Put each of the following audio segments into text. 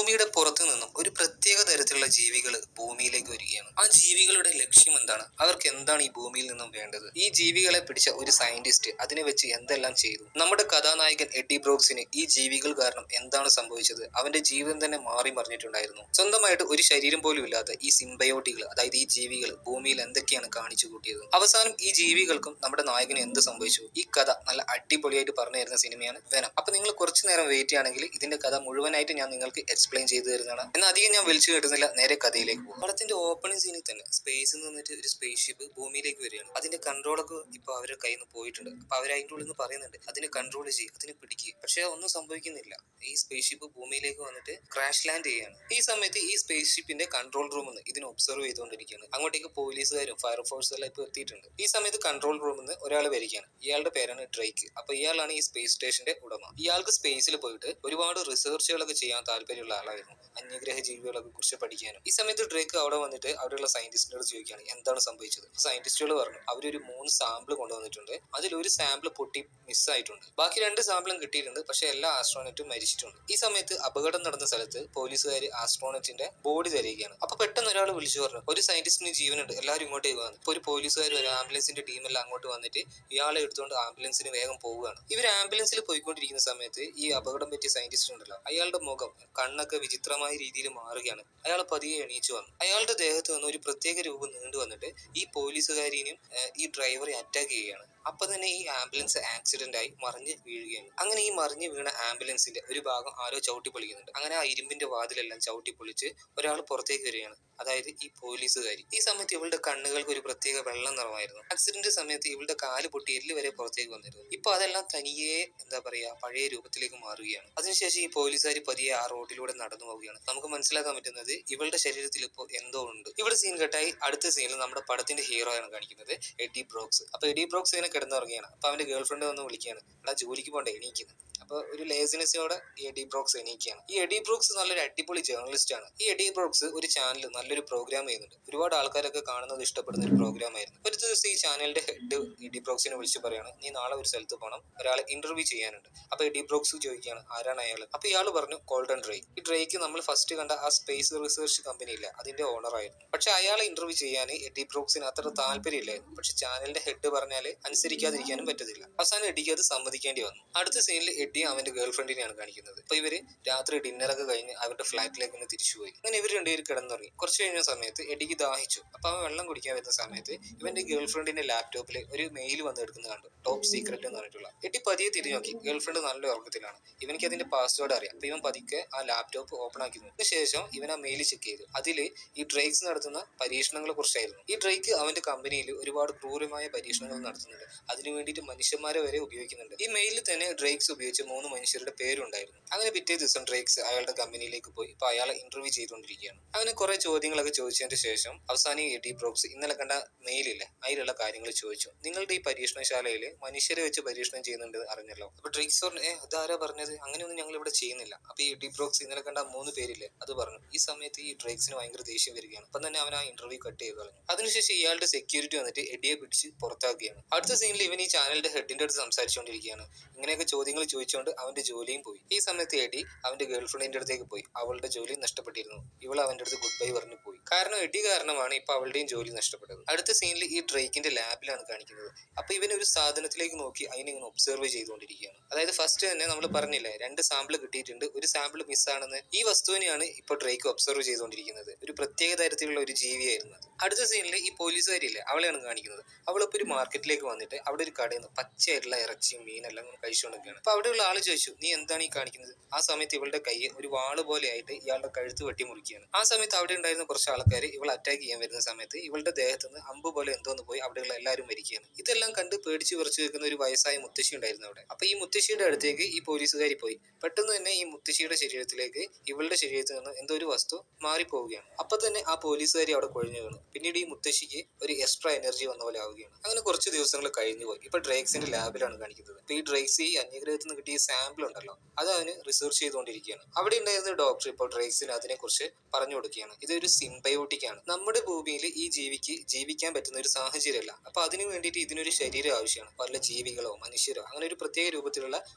ഭൂമിയുടെ പുറത്തു നിന്നും ഒരു പ്രത്യേക തരത്തിലുള്ള ജീവികൾ ഭൂമിയിലേക്ക് വരികയാണ്. ആ ജീവികളുടെ ലക്ഷ്യം എന്താണ്? അവർക്ക് എന്താണ് ഈ ഭൂമിയിൽ നിന്നും വേണ്ടത്? ഈ ജീവികളെ പിടിച്ച ഒരു സയന്റിസ്റ്റ് അതിനെ വെച്ച് എന്തെല്ലാം ചെയ്തു? നമ്മുടെ കഥാനായകൻ എഡ്ഡി ബ്രോക്സിന് ഈ ജീവികൾ കാരണം എന്താണ് സംഭവിച്ചത്? അവന്റെ ജീവിതം തന്നെ മാറി മറിഞ്ഞിട്ടുണ്ടായിരുന്നു. സ്വന്തമായിട്ട് ഒരു ശരീരം പോലും ഇല്ലാത്ത ഈ സിംബയോട്ടികൾ, അതായത് ഈ ജീവികൾ ഭൂമിയിൽ എന്തൊക്കെയാണ് കാണിച്ചു കൂട്ടിയത്? അവസാനം ഈ ജീവികൾക്കും നമ്മുടെ നായകന് എന്ത് സംഭവിച്ചു? ഈ കഥ നല്ല അടിപൊളിയായിട്ട് പറഞ്ഞു തരുന്ന സിനിമയാണ് വെനം. അപ്പൊ നിങ്ങൾ കുറച്ചു നേരം വെയിറ്റ് ചെയ്യുകയാണെങ്കിൽ ഇതിന്റെ കഥ മുഴുവനായിട്ട് ഞാൻ നിങ്ങൾക്ക് എക്സ്പ്ലെയിൻ ചെയ്തു തരുന്നതാണ്. എന്നാൽ അധികം ഞാൻ വിളിച്ചു കേട്ടുന്നില്ല, നേരെ കഥയിലേക്ക് പോകും. പടത്തിന്റെ ഓപ്പണിംഗ് സീനിൽ തന്നെ സ്പേസിൽ നിന്നിട്ട് ഒരു സ്പേസ് ഷിപ്പ് ഭൂമിയിലേക്ക് വരികയാണ്. അതിന്റെ കൺട്രോളൊക്കെ ഇപ്പൊ അവരുടെ കയ്യിൽ നിന്ന് പോയിട്ടുണ്ട്. അപ്പൊ അവർ അതിൻ്റെ ഉള്ളിൽ നിന്ന് പറയുന്നുണ്ട്, അതിനെ കൺട്രോൾ ചെയ്യും, അതിനെ പിടിക്കുക. പക്ഷെ ഒന്നും സംഭവിക്കുന്നില്ല. ഈ സ്പേസ് ഷിപ്പ് ഭൂമിയിലേക്ക് വന്നിട്ട് ക്രാഷ് ലാൻഡ് ചെയ്യാണ്. ഈ സമയത്ത് ഈ സ്പേസ് ഷിപ്പിന്റെ കൺട്രോൾ റൂമിൽ നിന്ന് ഇതിനെ ഒബ്സർവ് ചെയ്തുകൊണ്ടിരിക്കുകയാണ്. അങ്ങോട്ടേക്ക് പോലീസുകാരും ഫയർഫോഴ്സും എല്ലാം ഇപ്പൊ എത്തിയിട്ടുണ്ട്. ഈ സമയത്ത് കൺട്രോൾ റൂമിൽ നിന്ന് ഒരാൾ വരികയാണ്. ഇയാളുടെ പേരാണ് ഡ്രേക്ക്. അപ്പൊ ഇയാളാണ് ഈ സ്പേസ് സ്റ്റേഷന്റെ ഉടമ. ഇയാൾക്ക് സ്പേസിൽ പോയിട്ട് ഒരുപാട് റിസർച്ചുകളൊക്കെ ചെയ്യാൻ താല്പര്യമുള്ള ആളായിരുന്നു, അന്യഗ്രഹ ജീവികളൊക്കെ കുറിച്ച് പഠിക്കാനും. ഈ സമയത്ത് ഡ്രേക്ക് അവിടെ വന്നിട്ട് അവിടെയുള്ള സയന്റിസ്റ്റിനോട് ചോദിക്കുകയാണ് എന്താണ് സംഭവിച്ചത്. സയന്റിസ്റ്റുകൾ പറഞ്ഞു അവരൊരു 3 സാമ്പിൾ കൊണ്ടുവന്നിട്ടുണ്ട്. അതിലൊരു സാമ്പിൾ പൊട്ടി മിസ്സായിട്ടുണ്ട്. ബാക്കി 2 സാമ്പിളും കിട്ടിയിട്ടുണ്ട്. പക്ഷെ എല്ലാ ആസ്ട്രോണറ്റും മരിച്ചിട്ടുണ്ട്. ഈ സമയത്ത് അപകടം നടന്ന സ്ഥലത്ത് പോലീസുകാർ ആസ്ട്രോണറ്റിന്റെ ബോഡി തിരയുകയാണ്. അപ്പൊ പെട്ടെന്ന് ഒരാൾ വിളിച്ചു പറഞ്ഞു ഒരു സയന്റിസ്റ്റിന് ജീവനുണ്ട്, എല്ലാവരും ഇങ്ങോട്ടേക്ക് വന്നു. ഇപ്പൊ ഒരു പോലീസുകാർ ഒരു ആംബുലൻസിന്റെ ടീമെല്ലാം അങ്ങോട്ട് വന്നിട്ട് ഇയാളെ എടുത്തുകൊണ്ട് ആംബുലൻസിന് വേഗം പോവുകയാണ്. ഇവർ ആംബുലൻസിൽ പോയിക്കൊണ്ടിരിക്കുന്ന സമയത്ത് ഈ അപകടം പറ്റിയ സയന്റിസ്റ്റ് ഉണ്ടല്ലോ, അയാളുടെ മുഖം കണ്ണൊക്കെ വിചിത്രമായ രീതിയിൽ മാറുകയാണ്. അയാൾ പതിയെ എണീച്ചു വന്നു. അയാളുടെ ദേഹത്ത് നിന്ന് ഒരു പ്രത്യേക രൂപം നീണ്ടു വന്നിട്ട് ഈ പോലീസുകാരിനെയും ഈ ഡ്രൈവറെ അറ്റാക്ക് ചെയ്യുകയാണ്. അപ്പൊ തന്നെ ഈ ആംബുലൻസ് ആക്സിഡന്റ് ആയി മറിഞ്ഞ് വീഴുകയാണ്. അങ്ങനെ ഈ മറിഞ്ഞ് വീണ ആംബുലൻസിന്റെ ഒരു ഭാഗം ആരോ ചവിട്ടി പൊളിക്കുന്നുണ്ട്. അങ്ങനെ ആ ഇരുമ്പിന്റെ വാതിലെല്ലാം ചവിട്ടി പൊളിച്ച് ഒരാൾ പുറത്തേക്ക് വരികയാണ്, അതായത് ഈ പോലീസുകാരി. ഈ സമയത്ത് ഇവളുടെ കണ്ണുകൾക്ക് ഒരു പ്രത്യേക വെള്ള നിറമായിരുന്നു. ആക്സിഡന്റ് സമയത്ത് ഇവളുടെ കാല് പൊട്ടി എല്ല് വരെ പുറത്തേക്ക് വന്നിരുന്നു. ഇപ്പൊ അതെല്ലാം തനിയെ എന്താ പറയാ പഴയ രൂപത്തിലേക്ക് മാറുകയാണ്. അതിനുശേഷം ഈ പോലീസുകാരി പതിയെ ആ റോഡിലൂടെ നടന്നു പോവുകയാണ്. നമുക്ക് മനസ്സിലാക്കാൻ പറ്റുന്നത് ഇവളുടെ ശരീരത്തിൽ ഇപ്പോൾ എന്തോ ഉണ്ട്. ഇവിടെ സീൻ കട്ടായി അടുത്ത സീനിൽ നമ്മുടെ പടത്തിന്റെ ഹീറോ ആണ് കാണിക്കുന്നത്, എഡ്ഡി ബ്രോക്സ്. അപ്പൊ എഡ്ഡി ബ്രോക്സ് ഇങ്ങനെ കിടന്നുറങ്ങിയാണ്. അപ്പൊ അവന്റെ ഗേൾ ഫ്രണ്ട് വന്ന് വിളിക്കുകയാണ്, എടാ ജോലിക്ക് പോകണ്ടേ, എണീക്കുന്നു. അപ്പൊ ഒരു ലേസിനെസ്സോടെ ഈ എഡ്ഡി ബ്രോക്സ് എണീക്കുകയാണ്. ഈ എഡ്ഡി ബ്രോക്സ് നല്ലൊരു അടിപൊളി ജേർണലിസ്റ്റ് ആണ്. ഈ എഡ്ഡി ബ്രോക്സ് ഒരു ചാനൽ നല്ലൊരു പ്രോഗ്രാം ചെയ്യുന്നുണ്ട്. ഒരുപാട് ആൾക്കാരൊക്കെ കാണുന്നത് ഇഷ്ടപ്പെടുന്ന ഒരു പ്രോഗ്രാം ആയിരുന്നു. ഒരു ദിവസം ഈ ചാനലിന്റെ ഹെഡ് എഡ്ഡി ബ്രോക്സിനെ വിളിച്ച് പറയാണ്, നീ നാളെ ഒരു സ്ഥലത്ത് പോകണം, ഒരാളെ ഇന്റർവ്യൂ ചെയ്യാനുണ്ട്. അപ്പൊ എഡ്ഡി ബ്രോക്സ് ചോദിക്കുകയാണ് ആരാണ് അയാൾ. അപ്പൊ ഇയാൾ പറഞ്ഞു ഗോൾഡൻ ഡ്രേക്ക്. ഈ ഡ്രേക്ക് നമ്മൾ ഫസ്റ്റ് കണ്ട ആ സ്പേസ് റിസർച്ച് കമ്പനി ഇല്ല, അതിന്റെ ഓണർ ആയിരുന്നു. പക്ഷെ അയാളെ ഇന്റർവ്യൂ ചെയ്യാൻ എഡ്ഡി ബ്രോക്സിന് അത്ര താല്പര്യമില്ലായിരുന്നു. പക്ഷെ ചാനലിന്റെ ഹെഡ് പറഞ്ഞാൽ അനുസരിക്കാതിരിക്കാനും പറ്റത്തില്ല. അവസാനം എഡ്ഡിക്ക് അത് സമ്മതിക്കേണ്ടി വന്നു. അടുത്ത സീനിൽ എഡ്ഡി അവന്റെ ഗേൾ ഫ്രണ്ടിനെയാണ് കാണിക്കുന്നത്. അപ്പൊ ഇവര് രാത്രി ഡിന്നറൊക്കെ കഴിഞ്ഞ് അവരുടെ ഫ്ലാറ്റിലേക്ക് തിരിച്ചുപോയി. അങ്ങനെ ഇവർ രണ്ടുപേരും കിടന്നുറങ്ങി. കുറച്ച് കഴിഞ്ഞ സമയത്ത് എഡ്ഡിക്ക് ദാഹിച്ചു. അപ്പൊ അവൻ വെള്ളം കുടിക്കാൻ വരുന്ന സമയത്ത് ഇവന്റെ ഗേൾ ഫ്രണ്ടിന്റെ ലാപ്ടോപ്പിൽ ഒരു മെയിൽ വന്ന് എടുക്കുന്നത് കണ്ടു, ടോപ്പ് സീക്രറ്റ് എന്ന് പറഞ്ഞിട്ടുള്ള. എഡ്ഡി പതിയെ തിരിഞ്ഞു നോക്കി, ഗേൾ ഫ്രണ്ട് നല്ല ഉറക്കത്തിലാണ്. ഇവനിക്ക് അതിന്റെ പാസ്വേഡ് അറിയാം. അപ്പൊ ഇവൻ പതിക്കെ ആ ലാപ്ടോപ്പ് ഓപ്പൺ ആക്കി. അതിനുശേഷം ഇവൻ ആ മെയിൽ ചെക്ക് ചെയ്തു. അതില് ഈ ഡ്രേക്സ് നടത്തുന്ന പരീക്ഷണങ്ങളെ കുറിച്ചായിരുന്നു. ഈ ഡ്രേക്ക് അവന്റെ കമ്പനിയിൽ ഒരുപാട് ക്രൂരമായ പരീക്ഷണങ്ങൾ നടത്തുന്നുണ്ട്. അതിനു വേണ്ടിയിട്ട് മനുഷ്യന്മാരെ വരെ ഉപയോഗിക്കുന്നുണ്ട്. ഈ മെയിലിൽ തന്നെ ഡ്രേക്സ് ഉപയോഗിച്ച 3 മനുഷ്യരുടെ പേരുണ്ടായിരുന്നു. അങ്ങനെ പിറ്റേ ദിവസം ഡ്രേക്സ് അയാളുടെ കമ്പനിയിലേക്ക് പോയി. ഇപ്പൊ അയാളെ ഇന്റർവ്യൂ ചെയ്തുകൊണ്ടിരിക്കുകയാണ്. അങ്ങനെ കുറെ ചോദ്യങ്ങളൊക്കെ ചോദിച്ചതിന് ശേഷം അവസാനം എഡ്ഡി ബ്രോക്സ് ഇന്നലെ കണ്ട മെയിലില്ലേ അതിലുള്ള കാര്യങ്ങൾ ചോദിച്ചു. നിങ്ങളുടെ ഈ പരീക്ഷണശാലയിൽ മനുഷ്യരെ വെച്ച് പരീക്ഷണം ചെയ്യുന്നുണ്ട് അറിഞ്ഞല്ലോ. അപ്പൊ ഡ്രേക്സ് പറഞ്ഞു അതാരാ പറഞ്ഞത്, അങ്ങനെയൊന്നും ഞങ്ങൾ ഇവിടെ ചെയ്യുന്നില്ല. അപ്പൊ ഈ എഡ്ഡി ബ്രോക്സ് ഇന്നലെ കണ്ട 3 പേരില്ലേ അത് പറഞ്ഞു. ഈ സമയത്ത് ഈ ഡ്രേക്സിന് ഭയങ്കര ദേഷ്യം വരികയാണ്. അപ്പം തന്നെ അവൻ ആ ഇന്റർവ്യൂ കട്ട് ചെയ്ത് കളഞ്ഞു. അതിനുശേഷം ഇയാളുടെ സെക്യൂരിറ്റി വന്നിട്ട് എഡ്ഡിയെ പിടിച്ച് പുറത്താക്കുകയാണ്. അടുത്ത സീനിൽ ഇവൻ ഈ ചാനലിന്റെ ഹെഡിന്റെ അടുത്ത് സംസാരിച്ചുകൊണ്ടിരിക്കുകയാണ്. ഇങ്ങനെയൊക്കെ ചോദ്യങ്ങൾ ചോദിച്ചുകൊണ്ട് അവന്റെ ജോലിയും പോയി. ഈ സമയത്ത് എഡ്ഡി അവന്റെ ഗേൾ ഫ്രണ്ടിന്റെ അടുത്തേക്ക് പോയി. അവളുടെ ജോലി നഷ്ടപ്പെട്ടിരുന്നു. ഇവൾ അവന്റെ അടുത്ത് ഗുഡ് ബൈ പറഞ്ഞു പോയി. കാരണം എഡ്ഡി കാരണമാണ് ഇപ്പൊ അവളുടെയും ജോലി നഷ്ടപ്പെട്ടത്. അടുത്ത സീനിൽ ഈ ഡ്രേക്കിന്റെ ലാബിലാണ് കാണിക്കുന്നത്. അപ്പൊ ഇവൻ ഒരു സാധനത്തിലേക്ക് നോക്കി അതിനെ ഇങ്ങനെ ഒബ്സർവ് ചെയ്തുകൊണ്ടിരിക്കുകയാണ്. അതായത് ഫസ്റ്റ് തന്നെ നമ്മൾ പറഞ്ഞില്ലേ 2 സാമ്പിൾ കിട്ടിയിട്ടുണ്ട്, ഒരു സാമ്പിൾ മിസ്സാണെന്ന്. ഈ വസ്തുവിനെയാണ് ഇപ്പൊ ഡ്രേക്ക് ഒബ്സർവ് ചെയ്തുകൊണ്ടിരിക്കുന്നത്. ഒരു പ്രത്യേക തരത്തിലുള്ള ഒരു ജീവിയായിരുന്നു അത്. അടുത്ത സീനിൽ ഈ പോലീസുകാരില്ലേ അവളെയാണ് കാണിക്കുന്നത്. അവളിപ്പോ ഒരു മാർക്കറ്റിലേക്ക് വന്നിട്ട് അവിടെ ഒരു കടയിൽ നിന്ന് പച്ചയായിട്ടുള്ള ഇറച്ചിയും മീനെല്ലാം കഴിച്ചുകൊണ്ടിരിക്കുകയാണ്. അപ്പൊ അവിടെയുള്ള ആള് ചോദിച്ചു നീ എന്താണ് ഈ കാണിക്കുന്നത്. ആ സമയത്ത് ഇവളുടെ കൈ ഒരു വാള് പോലെ ആയിട്ട് ഇയാളുടെ കഴുത്ത് വെട്ടി മുറിക്കുകയാണ്. ആ സമയത്ത് അവിടെ ഉണ്ടായിരുന്ന കുറച്ച് ആൾക്കാർ ഇവൾ അറ്റാക്ക് ചെയ്യാൻ വരുന്ന സമയത്ത് ഇവളുടെ ദേഹത്ത് നിന്ന് അമ്പ് പോലെ എന്തോന്ന് പോയി അവിടെയുള്ള എല്ലാവരും മരിക്കുകയാണ്. ഇതെല്ലാം കണ്ട് പേടിച്ച് വിറച്ചു നിൽക്കുന്ന ഒരു വയസ്സായ മുത്തശ്ശി ഉണ്ടായിരുന്നു അവിടെ. അപ്പൊ ഈ മുത്തശ്ശിയുടെ അടുത്തേക്ക് ഈ പോലീസുകാരി പോയി. പെട്ടെന്ന് തന്നെ ഈ മുത്തശ്ശിയുടെ ശരീരത്തിലേക്ക് ഇവളുടെ ശരീരത്തിൽ നിന്ന് എന്തോ ഒരു വസ്തു മാറിപ്പോവുകയാണ്. അപ്പൊ തന്നെ ആ പോലീസുകാരി അവിടെ കൊഴിഞ്ഞു വീണു. പിന്നീട് ഈ മുത്തശ്ശിക്ക് ഒരു എക്സ്ട്രാ എനർജി വന്ന പോലെ ആവുകയാണ്. അങ്ങനെ കുറച്ച് ദിവസങ്ങൾ കഴിഞ്ഞു പോയി. ഇപ്പൊ ഡ്രേക്സിന്റെ ലാബിലാണ് കാണിക്കുന്നത്. ഇപ്പൊ ഈ ഡ്രേക്സ് ഈ അന്യഗ്രഹത്തിൽ നിന്ന് കിട്ടിയ സാമ്പിൾ ഉണ്ടല്ലോ, അത് അവന് റിസർച്ച് ചെയ്തുകൊണ്ടിരിക്കുകയാണ്. അവിടെ ഉണ്ടായിരുന്ന ഡോക്ടർ ഇപ്പോൾ ഡ്രേക്സിന് അതിനെക്കുറിച്ച് പറഞ്ഞു കൊടുക്കുകയാണ്. ഇതൊരു സിംബയോട്ടിക് ആണ്. നമ്മുടെ ഭൂമിയിൽ ഈ ജീവിക്ക് ജീവിക്കാൻ പറ്റുന്ന ഒരു സാഹചര്യമല്ല. അപ്പൊ അതിനു വേണ്ടിയിട്ട് ഇതിനൊരു ശരീരം ആവശ്യമാണ്. വല്ല ജീവികളോ മനുഷ്യരോ അങ്ങനെ ഒരു പ്രത്യേക രൂപത്തിലുള്ള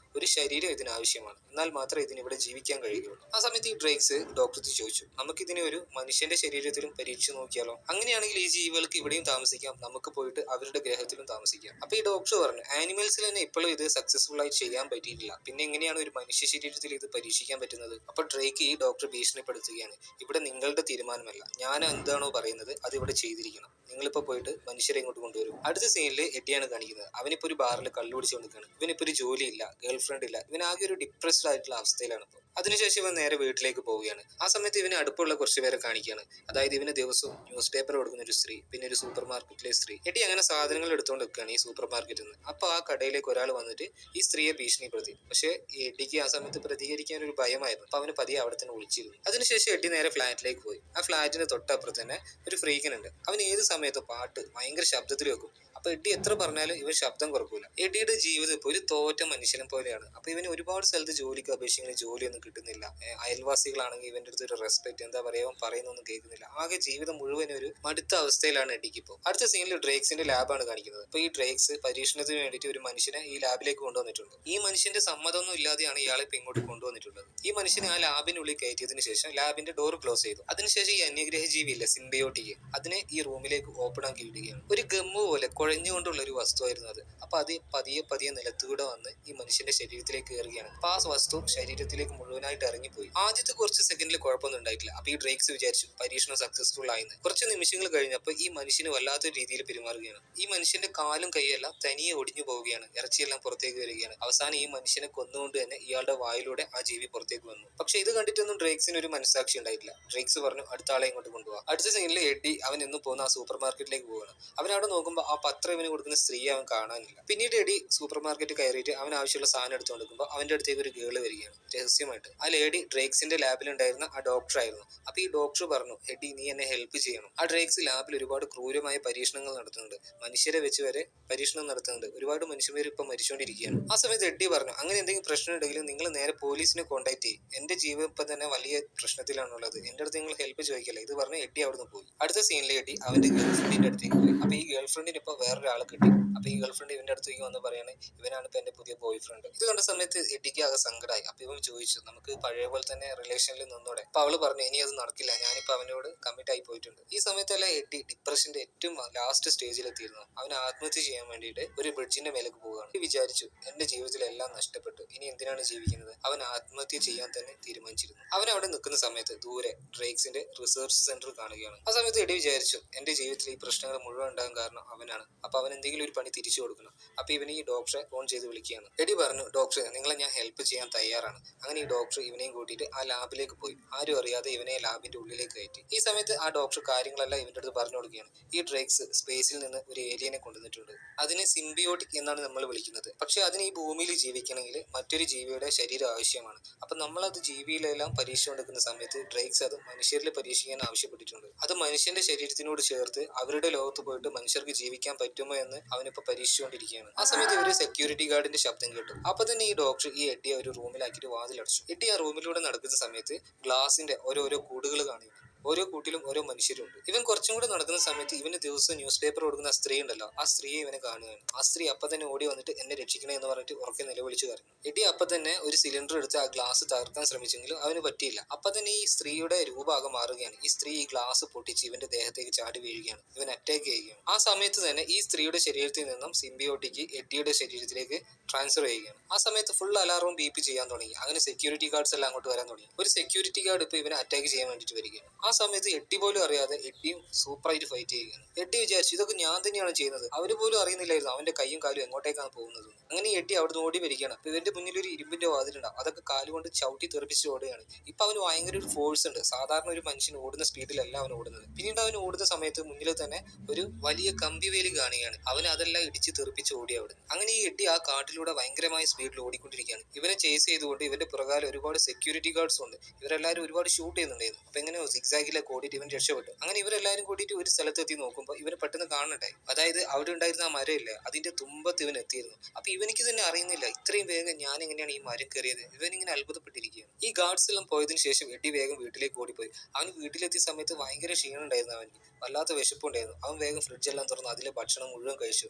ഒരു ശരീരം ഇതിന് ആവശ്യമാണ്. എന്നാൽ മാത്രമേ ഇതിന് ഇവിടെ ജീവിക്കാൻ കഴിയുകയുള്ളൂ. ആ സമയത്ത് ഈ ഡ്രേക്സ് ഡോക്ടർക്ക് ചോദിച്ചു, നമുക്കിതിനെ ഒരു മനുഷ്യന്റെ ശരീരത്തിലും പരീക്ഷിച്ച് നോക്കിയാലോ? അങ്ങനെയാണെങ്കിൽ ഈ ജീവികൾക്ക് ഇവിടെയും താമസിക്കാം, നമുക്ക് പോയിട്ട് അവരുടെ ഗ്രഹത്തിലും താമസിക്കാം. അപ്പൊ ഈ ഡോക്ടർ പറഞ്ഞു, ആനിമൽസിൽ തന്നെ ഇപ്പോഴും ഇത് സക്സസ്ഫുൾ ആയി ചെയ്യാൻ പറ്റിയിട്ടില്ല, പിന്നെ എങ്ങനെയാണ് ഒരു മനുഷ്യ ശരീരത്തിൽ ഇത് പരീക്ഷിക്കാൻ പറ്റുന്നത്? അപ്പൊ ഡ്രേക്ക് ഈ ഡോക്ടർ ഭീഷണിപ്പെടുത്തുകയാണ്, ഇവിടെ നിങ്ങളുടെ തീരുമാനമല്ല, ഞാൻ എന്താണോ പറയുന്നത് അത് ഇവിടെ ചെയ്തിരിക്കണം. നിങ്ങളിപ്പോ പോയിട്ട് മനുഷ്യരെ ഇങ്ങോട്ട് കൊണ്ടുവരും. അടുത്ത സീനിൽ എഡിയാണ് കാണിക്കുന്നത്. അവനിപ്പോ ഒരു ബാറിൽ കള്ളു പിടിച്ചുകൊണ്ട് നിൽക്കുകയാണ്. ഇവനിപ്പോ ഒരു ജോലിയില്ല, ഗേൾ ഫ്രണ്ട് ഇല്ല, ഇവൻ ആകെ ഒരു ഡിപ്രസ്ഡ് ആയിട്ടുള്ള അവസ്ഥയിലാണ് ഇപ്പോൾ. അതിനുശേഷം ഇവൻ നേരെ വീട്ടിലേക്ക് പോവുകയാണ്. ആ സമയത്ത് ഇവന് അടുപ്പുള്ള കുറച്ച് പേരെ കാണിക്കുകയാണ്. അതായത് ഇവന് ദിവസവും ന്യൂസ് പേപ്പർ കൊടുക്കുന്ന ഒരു സ്ത്രീ, പിന്നെ ഒരു സൂപ്പർ മാർക്കറ്റിലെ സ്ത്രീ. എടി അങ്ങനെ സാധനങ്ങൾ എടുത്തുകൊണ്ട് നിൽക്കുകയാണ് ഈ സൂപ്പർ മാർക്കറ്റിൽ നിന്ന്. അപ്പൊ ആ കടയിലേക്ക് ഒരാൾ വന്നിട്ട് ഈ സ്ത്രീയെ ഭീഷണിപ്പെടുത്തി. പക്ഷേ ഈ എഡിക്ക് ആ സമയത്ത് പ്രതികരിക്കാൻ ഒരു ഭയമായിരുന്നു. അപ്പൊ അവന് പതിയെ അവിടെ തന്നെ വിളിച്ചിരുന്നു. അതിനുശേഷം എഡി നേരെ ഫ്ലാറ്റിലേക്ക് പോയി. ആ ഫ്ലാറ്റിന് തൊട്ടപ്പുറത്ത് തന്നെ ഒരു ഫ്രീക്കനുണ്ട്. അവൻ ഏത് സമയത്ത് പാട്ട് ഭയങ്കര ശബ്ദത്തിൽ വെക്കും. അപ്പൊ എഡി എത്ര പറഞ്ഞാലും ഇവൻ ശബ്ദം കുറക്കൂല. എഡിയുടെ ജീവിതം ഇപ്പോൾ ഒരു തോറ്റ മനുഷ്യനെ പോലെയാണ്. അപ്പൊ ഇവന് ഒരുപാട് സ്ഥലത്ത് ജോലിക്ക് അപേക്ഷിക്കുന്ന ജോലിയൊന്നും കിട്ടുന്നില്ല. അയൽവാസികളാണെങ്കിൽ ഇവന്റെ അടുത്ത് ഒരു റെസ്പെക്ട്, എന്താ പറയാ, അവൻ പറയുന്നൊന്നും കേൾക്കുന്നില്ല. ആകെ ജീവിതം മുഴുവൻ ഒരു മടുത്ത അവസ്ഥയിലാണ് എഡിക്ക് ഇപ്പോൾ. അടുത്ത സീനിൽ ഡ്രേക്സിന്റെ ലാബാണ് കാണിക്കുന്നത്. അപ്പൊ ഈ ഡ്രേക്സ് പരീക്ഷണത്തിന് വേണ്ടിയിട്ട് ഒരു മനുഷ്യനെ ഈ ലാബിലേക്ക് കൊണ്ടുവന്നിട്ടുണ്ട്. ഈ മനുഷ്യന്റെ സമ്മതമൊന്നും ഇല്ലാതെയാണ് ഇയാളെ ഇപ്പൊ ഇങ്ങോട്ട് കൊണ്ടുവന്നിട്ടുള്ളത്. ഈ മനുഷ്യനെ ആ ലാബിനുള്ളിൽ കയറ്റിയതിനു ശേഷം ലാബിന്റെ ഡോർ ക്ലോസ് ചെയ്തു. അതിനുശേഷം ഈ അന്യഗ്രഹ ജീവിയില്ല സിംബയോട്ടിക്, അതിനെ ഈ റൂമിലേക്ക് ഓപ്പൺ ആക്കി വിടുകയാണ്. ഒരു ഗമ്മു പോലെ കുഴഞ്ഞുകൊണ്ടുള്ള ഒരു വസ്തുവായിരുന്നു അത്. അപ്പൊ അത് പതിയെ പതിയെ നിലത്തൂടെ വന്ന് ഈ മനുഷ്യന്റെ ശരീരത്തിലേക്ക് കയറുകയാണ്. അപ്പൊ ആ വസ്തു ശരീരത്തിലേക്ക് മുഴുവനായിട്ട് ഇറങ്ങിപ്പോയി. ആദ്യത്തെ കുറച്ച് സെക്കൻഡിൽ കുഴപ്പമൊന്നും ഉണ്ടായിട്ടില്ല. അപ്പൊ ഈ ഡ്രേക്സ് വിചാരിച്ചു പരീക്ഷണം സക്സസ്ഫുൾ ആയെന്ന്. കുറച്ച് നിമിഷങ്ങൾ കഴിഞ്ഞപ്പോൾ ഈ മനുഷ്യന് വല്ലാത്തൊരു രീതിയിൽ പെരുമാറുകയാണ്. ഈ മനുഷ്യന്റെ കാലും കൈയെല്ലാം തനിയെ ഒടിഞ്ഞു പോവുകയാണ്. ഇറച്ചിയെല്ലാം പുറത്തേക്ക് വരികയാണ്. അവസാനം ഈ മനുഷ്യനെ കൊന്നുകൊണ്ട് തന്നെ ഇയാളുടെ വായിലൂടെ ആ ജീവി പുറത്തേക്ക് വന്നു. പക്ഷെ ഇത് കണ്ടിട്ടൊന്നും ഡ്രേക്സിന് ഒരു മനസ്സാക്ഷി ഉണ്ടായിട്ടില്ല. ഡ്രേക്സ് പറഞ്ഞു, അടുത്ത ആളെ ഇങ്ങോട്ട് കൊണ്ടുപോകാം. അടുത്ത സീനിൽ എഡി അവൻ എന്ന് പോകുന്ന ആ സൂപ്പർ മാർക്കറ്റിലേക്ക് പോവുകയാണ്. അവൻ അവിടെ നോക്കുമ്പോൾ ആ പത്രം ഇവന് കൊടുക്കുന്ന സ്ത്രീയെ അവൻ കാണാനില്ല. പിന്നീട് എഡി സൂപ്പർ മാർക്കറ്റ് കയറിയിട്ട് അവൻ ആവശ്യമുള്ള സാധനം എടുത്തു കൊടുക്കുമ്പോൾ അവന്റെ അടുത്തേക്ക് ഒരു ഗേള് വരികയാണ് രഹസ്യമായിട്ട്. ആ ലേഡി ഡ്രേക്സിന്റെ ലാബിലുണ്ടായിരുന്ന ആ ഡോക്ടർ ആയിരുന്നു. അപ്പൊ ഈ ഡോക്ടർ പറഞ്ഞു, എഡി നീ എന്നെ ഹെൽപ്പ് ചെയ്യണം. ആ ഡ്രേക്സ് ലാബിൽ ഒരുപാട് ക്രൂരമായ പരീക്ഷണങ്ങൾ നടത്തുന്നുണ്ട്. മനുഷ്യരെ വെച്ച് വരെ പരീക്ഷണം നടത്തുന്നുണ്ട്. ഒരുപാട് മനുഷ്യന്മാർ ഇപ്പൊ മരിച്ചുകൊണ്ടിരിക്കുകയാണ്. ആ സമയത്ത് എഡി പറഞ്ഞു, അങ്ങനെ എന്തെങ്കിലും പ്രശ്നം ഉണ്ടെങ്കിലും നിങ്ങൾ നേരെ പോലീസിനെ കോൺടാക്ട് ചെയ്യും. എന്റെ ജീവൻ ഇപ്പൊ തന്നെ വലിയ പ്രശ്നത്തിലാണുള്ളത്. എന്റെ അടുത്ത് നിങ്ങൾ ഹെൽപ്പ് ചോദിക്കല്ലേ. ഇത് പറഞ്ഞ് എഡി അവിടുന്ന് പോയി. അടുത്ത സീനിൽ എഡി അവന്റെ ഗേൾ ഫ്രണ്ടിന്റെ അടുത്തേക്ക് പോയി. അപ്പൊ ഈ ഗേൾ ഫ്രണ്ടിന് ഇപ്പൊ വേറൊരാളെ കിട്ടി. അപ്പൊ ഈ ഗേൾ ഫ്രണ്ട് ഇവന്റെ അടുത്തേക്ക് വന്ന് പറയാണ്, ഇവനാണ് ഇപ്പൊ എന്റെ പുതിയ ബോയ് ഫ്രണ്ട്. ഇത് കണ്ട സമയത്ത് എഡിക്ക് ആകെ സങ്കടമായി. അപ്പൊ ഇവൻ ചോദിച്ചു, നമുക്ക് പഴയ പോലെ തന്നെ റിലേഷനിൽ നിന്നോടെ? അപ്പൊ അവള് പറഞ്ഞു, ഇനി അത് നടക്കില്ല, ഞാനിപ്പോ അവനോട് കമ്മിറ്റ് ആയി പോയിട്ടുണ്ട്. ഈ സമയത്തല്ല എഡി ഡിപ്രഷന്റെ ഏറ്റവും ലാസ്റ്റ് സ്റ്റേജിൽ എത്തിയിരുന്നു. അവൻ ആത്മഹത്യ ചെയ്യാൻ വേണ്ടിയിട്ട് ഒരു ബ്രിഡ്ജിന്റെ മേലേക്ക് പോവുകയാണ്. വിചാരിച്ചു, എന്റെ ജീവിതത്തിലെല്ലാം നഷ്ടപ്പെട്ടു, ഇനി എന്തിനാണ് ജീവിക്കുന്നത്? അവൻ ആത്മഹത്യ ചെയ്യാൻ തന്നെ തീരുമാനിച്ചിരുന്നു. അവൻ അവിടെ നിൽക്കുന്ന സമയത്ത് ദൂരെ ഡ്രേക്സിന്റെ റിസർച്ച് സെന്റർ കാണുകയാണ്. ആ സമയത്ത് എഡി വിചാരിച്ചു, എന്റെ ജീവിതത്തിൽ ഈ പ്രശ്നങ്ങൾ മുഴുവൻ ഉണ്ടാകാൻ കാരണം അവനാണ്. അപ്പൊ അവൻ എന്തെങ്കിലും ഒരു പണി തിരിച്ചു കൊടുക്കണം. അപ്പൊ ഇവന് ഈ ഡോക്ടറെ ഫോൺ ചെയ്ത് വിളിക്കുകയാണ്. എഡി പറഞ്ഞു, ഡോക്ടറെ നിങ്ങളെ ഞാൻ ഹെൽപ്പ് ചെയ്യാൻ തയ്യാറാണ്. അങ്ങനെ ഈ ഡോക്ടർ ഇവനെയും കൂട്ടിയിട്ട് ആ ലാബിലേക്ക് പോയി. ആരും അറിയാതെ ഇവനെ ലാബിന്റെ ഉള്ളിലേക്ക് കയറ്റി. ഈ സമയത്ത് ആ ഡോക്ടർ കാര്യങ്ങളെല്ലാം ഇവന്റെ അടുത്ത് പറഞ്ഞു കൊടുക്കുകയാണ്. ഈ ഡ്രേക്സ് സ്പേസിൽ നിന്ന് ഒരു ഏലിയനെ കൊണ്ടുവന്നിട്ടുണ്ട്. അതിനെ സിംബിയോട്ടിക് എന്നാണ് നമ്മൾ വിളിക്കുന്നത്. പക്ഷെ അതിന് ഈ ഭൂമിയിൽ ജീവിക്കണമെങ്കിൽ മറ്റൊരു ജീവിയുടെ ശരീരം ആവശ്യമാണ്. അപ്പൊ നമ്മളത് ജീവിയിലെല്ലാം പരീക്ഷ എടുക്കുന്ന സമയത്ത് ഡ്രേക്സ് അത് മനുഷ്യരിൽ പരീക്ഷിക്കാൻ ആവശ്യപ്പെട്ടിട്ടുണ്ട്. അത് മനുഷ്യന്റെ ശരീരത്തിനോട് ചേർത്ത് അവരുടെ ലോകത്ത് പോയിട്ട് മനുഷ്യർക്ക് ജീവിക്കാൻ പറ്റുമോ എന്ന് അവനിപ്പോ പരീക്ഷിച്ചുകൊണ്ടിരിക്കുകയാണ്. ആ സമയത്ത് ഒരു സെക്യൂരിറ്റി ഗാർഡിന്റെ ശബ്ദം കേട്ടു. അപ്പൊ തന്നെ ഈ ഡോക്ടർ ഈ എഡിയെ ഒരു റൂമിലാക്കിയിട്ട് വാതിലടച്ചു. എഡി ആ റൂമിലൂടെ നടക്കുന്ന സമയത്ത് ഗ്ലാസിന്റെ ഓരോരോ കൂടുകൾ കാണുന്നു. ഓരോ കൂട്ടിലും ഓരോ മനുഷ്യരുണ്ട്. ഇവൻ കുറച്ചും കൂടെ നടക്കുന്ന സമയത്ത് ഇവന് ദിവസം ന്യൂസ് പേപ്പർ കൊടുക്കുന്ന ആ സ്ത്രീ ഉണ്ടല്ലോ, ആ സ്ത്രീയെ ഇവനെ കാണുകയാണ്. ആ സ്ത്രീ അപ്പൊ തന്നെ ഓടി വന്നിട്ട് എന്നെ രക്ഷിക്കണേ എന്ന് പറഞ്ഞിട്ട് ഉറക്കെ നിലവിളിച്ചു കരഞ്ഞു. എഡി അപ്പൊ തന്നെ ഒരു സിലിണ്ടർ എടുത്ത് ആ ഗ്ലാസ് തകർക്കാൻ ശ്രമിച്ചെങ്കിലും അവന് പറ്റിയില്ല. അപ്പൊ തന്നെ ഈ സ്ത്രീയുടെ രൂപമാകെ മാറുകയാണ്. ഈ സ്ത്രീ ഈ ഗ്ലാസ് പൊട്ടിച്ച് ഇവന്റെ ദേഹത്തേക്ക് ചാടി വീഴുകയാണ്. ഇവൻ അറ്റാക്ക് ചെയ്യുകയാണ്. ആ സമയത്ത് തന്നെ ഈ സ്ത്രീയുടെ ശരീരത്തിൽ നിന്നും സിംബിയോട്ടിക്ക് എഡിയുടെ ശരീരത്തിലേക്ക് ട്രാൻസ്ഫർ ചെയ്യുകയാണ്. ആ സമയത്ത് ഫുൾ അലാറവും ബീപ്പ് ചെയ്യാൻ തുടങ്ങി. അങ്ങനെ സെക്യൂരിറ്റി ഗാർഡ്സ് എല്ലാം അങ്ങോട്ട് വരാൻ തുടങ്ങി. ഒരു സെക്യൂരിറ്റി ഗാർഡ് ഇപ്പൊ ഇവനെ അറ്റാക്ക് ചെയ്യാൻ വേണ്ടിയിട്ട് വരികയാണ്. ആ സമയത്ത് എഡി പോലും അറിയാതെ എഡിയും സൂപ്പറായിട്ട് ഫൈറ്റ് ചെയ്യുകയാണ്. എഡി വിചാരിച്ചു, ഇതൊക്കെ ഞാൻ തന്നെയാണ് ചെയ്യുന്നത്. അവര് പോലും അറിയുന്നില്ലായിരുന്നു അവന്റെ കൈയും കാലും എങ്ങോട്ടേക്കാണ് പോകുന്നത്. അങ്ങനെ എഡി അവിടുന്ന് ഓടി വരികയാണ്. അപ്പൊ ഇവന്റെ മുന്നിൽ ഒരു ഇരുമ്പിന്റെ വാതിലുണ്ടാവും. അതൊക്കെ കാലുകൊണ്ട് ചവിട്ടി തെറിപ്പിച്ച് ഓടുകയാണ്. ഇപ്പൊ അവന് ഭയങ്കര ഒരു ഫോഴ്സ് ഉണ്ട്. സാധാരണ ഒരു മനുഷ്യൻ ഓടുന്ന സ്പീഡിലല്ല അവൻ ഓടുന്നത്. പിന്നീട് അവൻ ഓടുന്ന സമയത്ത് മുന്നിൽ തന്നെ ഒരു വലിയ കമ്പിവേലി കാണുകയാണ്. അവൻ അതെല്ലാം ഇടിച്ച് തെറിപ്പിച്ച് ഓടി അവിടെ. അങ്ങനെ ഈ എഡി ആ കാട്ടിലൂടെ ഭയങ്കരമായ സ്പീഡിൽ ഓടിക്കൊണ്ടിരിക്കുകയാണ്. ഇവനെ ചേസ് ചെയ്തുകൊണ്ട് ഇവന്റെ പുറകാലം ഒരുപാട് സെക്യൂരിറ്റി ഗാർഡ്സ് ഉണ്ട്. ഇവരെല്ലാവരും ഒരുപാട് ഷൂട്ട് ചെയ്യുന്നുണ്ടായിരുന്നു. അപ്പൊ എങ്ങനെയോ സിക്സാക് ബാഗിലൊക്കെ ഓടിയിട്ട് ഇവൻ രക്ഷപ്പെട്ടു. അങ്ങനെ ഇവരെല്ലാവരും കൂടിയിട്ട് ഒരു സ്ഥലത്തെത്തി നോക്കുമ്പോൾ ഇവനെ പെട്ടെന്ന് കാണുന്നുണ്ടായി. അതായത് അവിടെ ഉണ്ടായിരുന്ന ആ മരമില്ലേ, അതിന്റെ തുമ്പത്ത് ഇവൻ എത്തിയിരുന്നു. അപ്പൊ ഇവനിക്ക് തന്നെ അറിയുന്നില്ല ഇത്രയും വേഗം ഞാൻ എങ്ങനെയാണ് ഈ മരം കയറിയത്. ഇവനിങ്ങനെ അത്ഭുതപ്പെട്ടിരിക്കുകയാണ്. ഈ ഗാർഡ്സ് എല്ലാം പോയതിനു ശേഷം എഡ്ഡി വേഗം വീട്ടിലേക്ക് ഓടിപ്പോയി. അവന് വീട്ടിലെത്തിയ സമയത്ത് ഭയങ്കര ക്ഷീണം ഉണ്ടായിരുന്നു. അവന് വല്ലാത്ത വിശപ്പുണ്ടായിരുന്നു. അവൻ വേഗം ഫ്രിഡ്ജെല്ലാം തുറന്ന് അതിലെ ഭക്ഷണം മുഴുവൻ കഴിച്ചു.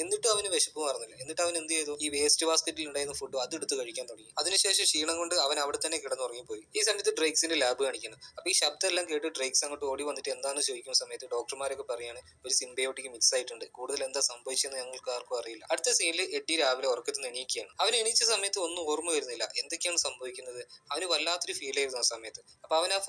എന്നിട്ടും അവന് വിശപ്പ് മാറുന്നില്ല. എന്നിട്ട് അവൻ എന്ത് ചെയ്തു, ഈ വേസ്റ്റ് ബാസ്ക്കറ്റിൽ ഉണ്ടായിരുന്ന ഫുഡ് അത് എടുത്ത് കഴിക്കാൻ തുടങ്ങി. അതിനുശേഷം ക്ഷീണം കൊണ്ട് അവൻ അവിടെ തന്നെ കിടന്നുറങ്ങിപ്പോയി. ഈ സമയത്ത് ഡ്രേക്സിന്റെ ലാബ് കാണിക്കുന്നു. അപ്പൊ ഈ ശബ്ദം എല്ലാം കേട്ട് ഡ്രേക്സ് അങ്ങോട്ട് ഓടി വന്നിട്ട് എന്താണെന്ന് ചോദിക്കുന്ന സമയത്ത് ഡോക്ടർമാരൊക്കെ പറയാണ് ഒരു സിംബയോട്ടിക് മിക്സ് ആയിട്ടുണ്ട്, കൂടുതൽ എന്താ സംഭവിച്ചെന്ന് ഞങ്ങൾക്ക് ആർക്കും അറിയില്ല. അടുത്ത സീനിൽ എഡ്ഡി രാവിലെ ഉറക്കത്തിൽ നിന്ന് എണീക്കുകയാണ്. അവൻ എണീച്ച സമയത്ത് ഒന്നും ഓർമ്മ വരുന്നില്ല എന്തൊക്കെയാണ് സംഭവിക്കുന്നത്. അവന് വല്ലാത്തൊരു ഫീൽ ആയിരുന്നു ആ സമയത്ത്. അപ്പൊ അവൻ ആ